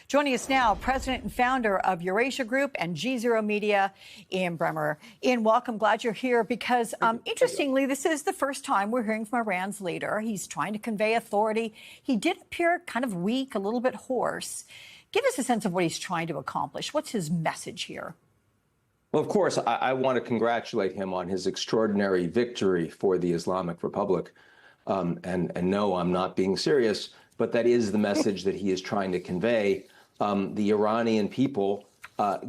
Joining us now, president and founder of Eurasia Group and G0 Media, Ian Bremmer. Ian, welcome. Glad you're here because, interestingly, this is the first time we're hearing from Iran's leader. He's trying to convey authority. He did appear kind of weak, a little bit hoarse. Give us a sense of what he's trying to accomplish. What's his message here? Well, of course, I want to congratulate him on his extraordinary victory for the Islamic Republic. And no, I'm not being serious, but that is the message that he is trying to convey. The Iranian people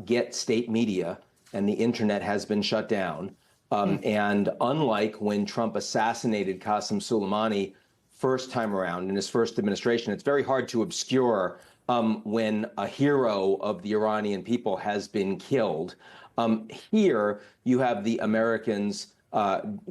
get state media, and the internet has been shut down. And unlike when Trump assassinated Qasem Soleimani first time around in his first administration, it's very hard to obscure when a hero of the Iranian people has been killed. Here, you have the Americans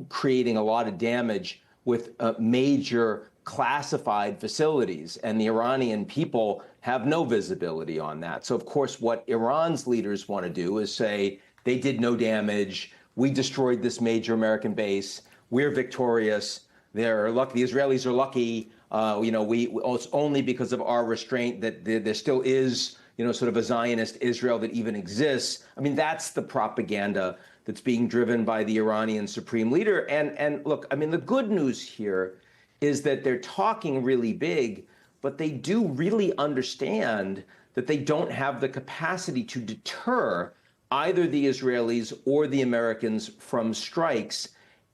creating a lot of damage with major classified facilities, and the Iranian people have no visibility on that. So, of course, what Iran's leaders want to do is say they did no damage. We destroyed this major American base. We're victorious. They're lucky. The Israelis are lucky. It's only because of our restraint that there still is, sort of a Zionist Israel that even exists. I mean, that's the propaganda that's being driven by the Iranian supreme leader. And look, I mean, the good news here is that they're talking really big, but they do really understand that they don't have the capacity to deter either the Israelis or the Americans from strikes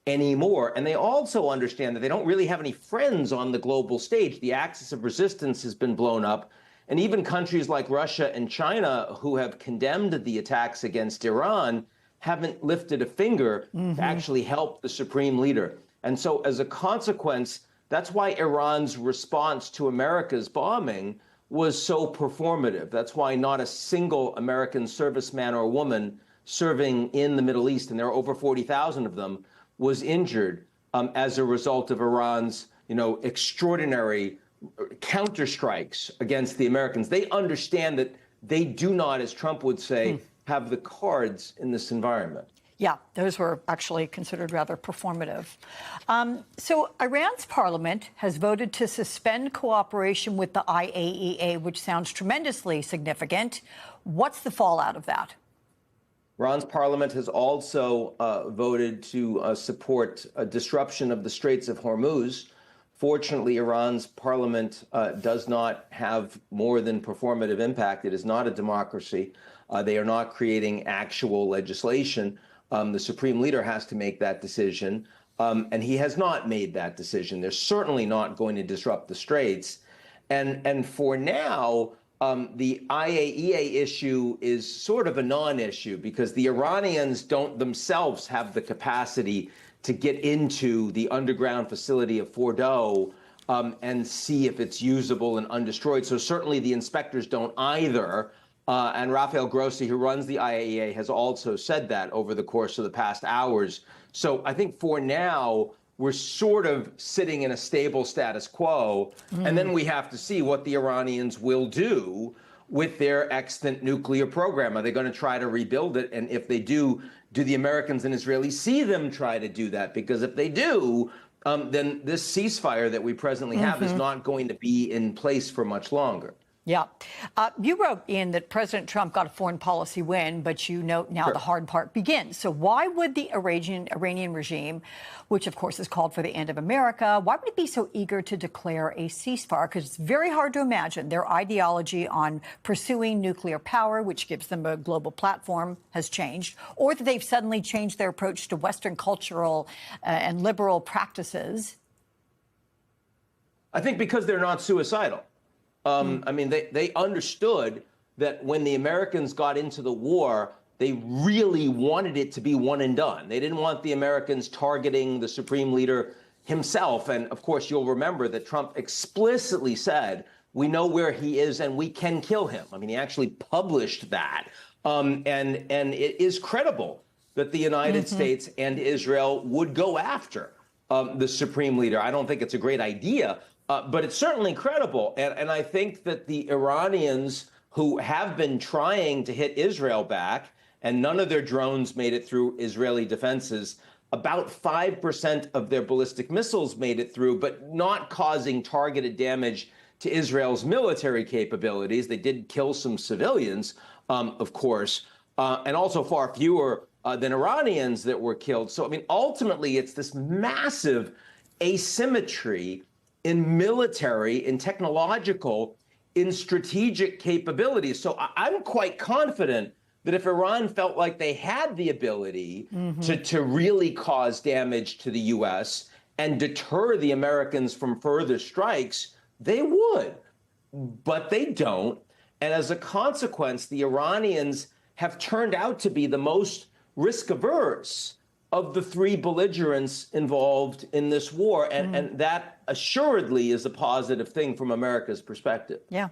anymore. And they also understand that they don't really have any friends on the global stage. The axis of resistance has been blown up. And even countries like Russia and China, who have condemned the attacks against Iran, haven't lifted a finger to actually help the supreme leader. And so as a consequence, that's why Iran's response to America's bombing was so performative. That's why not a single American serviceman or woman serving in the Middle East, and there are over 40,000 of them, was injured as a result of Iran's, extraordinary counterstrikes against the Americans. They understand that they do not, as Trump would say, have the cards in this environment. Yeah, those were actually considered rather performative. So Iran's parliament has voted to suspend cooperation with the IAEA, which sounds tremendously significant. What's the fallout of that? Iran's parliament has also voted to support a disruption of the Straits of Hormuz. Fortunately, Iran's parliament does not have more than performative impact. It is not a democracy. They are not creating actual legislation. The supreme leader has to make that decision, and he has not made that decision. They're certainly not going to disrupt the Straits. And for now, the IAEA issue is sort of a non-issue because the Iranians don't themselves have the capacity to get into the underground facility of Fordow and see if it's usable and undestroyed. So certainly the inspectors don't either. And Rafael Grossi, who runs the IAEA, has also said that over the course of the past hours. So I think for now, we're sort of sitting in a stable status quo. And then we have to see what the Iranians will do with their extant nuclear program. Are they going to try to rebuild it? And if they do the Americans and Israelis see them try to do that? Because if they do, then this ceasefire that we presently have is not going to be in place for much longer. Yeah. You wrote, Ian, that President Trump got a foreign policy win, but you note now the hard part begins. So why would the Iranian regime, which of course has called for the end of America, why would it be so eager to declare a ceasefire? Because it's very hard to imagine their ideology on pursuing nuclear power, which gives them a global platform, has changed, or that they've suddenly changed their approach to Western cultural and liberal practices. I think because they're not suicidal. I mean, they understood that when the Americans got into the war, they really wanted it to be one and done. They didn't want the Americans targeting the supreme leader himself. And of course, you'll remember that Trump explicitly said, we know where he is and we can kill him. I mean, he actually published that. And it is credible that the United States and Israel would go after the supreme leader. I don't think it's a great idea. But it's certainly credible. And I think that the Iranians who have been trying to hit Israel back, and none of their drones made it through Israeli defenses, about 5% of their ballistic missiles made it through, but not causing targeted damage to Israel's military capabilities. They did kill some civilians, of course, and also far fewer than Iranians that were killed. So, I mean, ultimately, it's this massive asymmetry in military, in technological, in strategic capabilities. So I'm quite confident that if Iran felt like they had the ability to really cause damage to the U.S. and deter the Americans from further strikes, they would. But they don't. And as a consequence, the Iranians have turned out to be the most risk averse of the three belligerents involved in this war. And that assuredly is a positive thing from America's perspective. Yeah.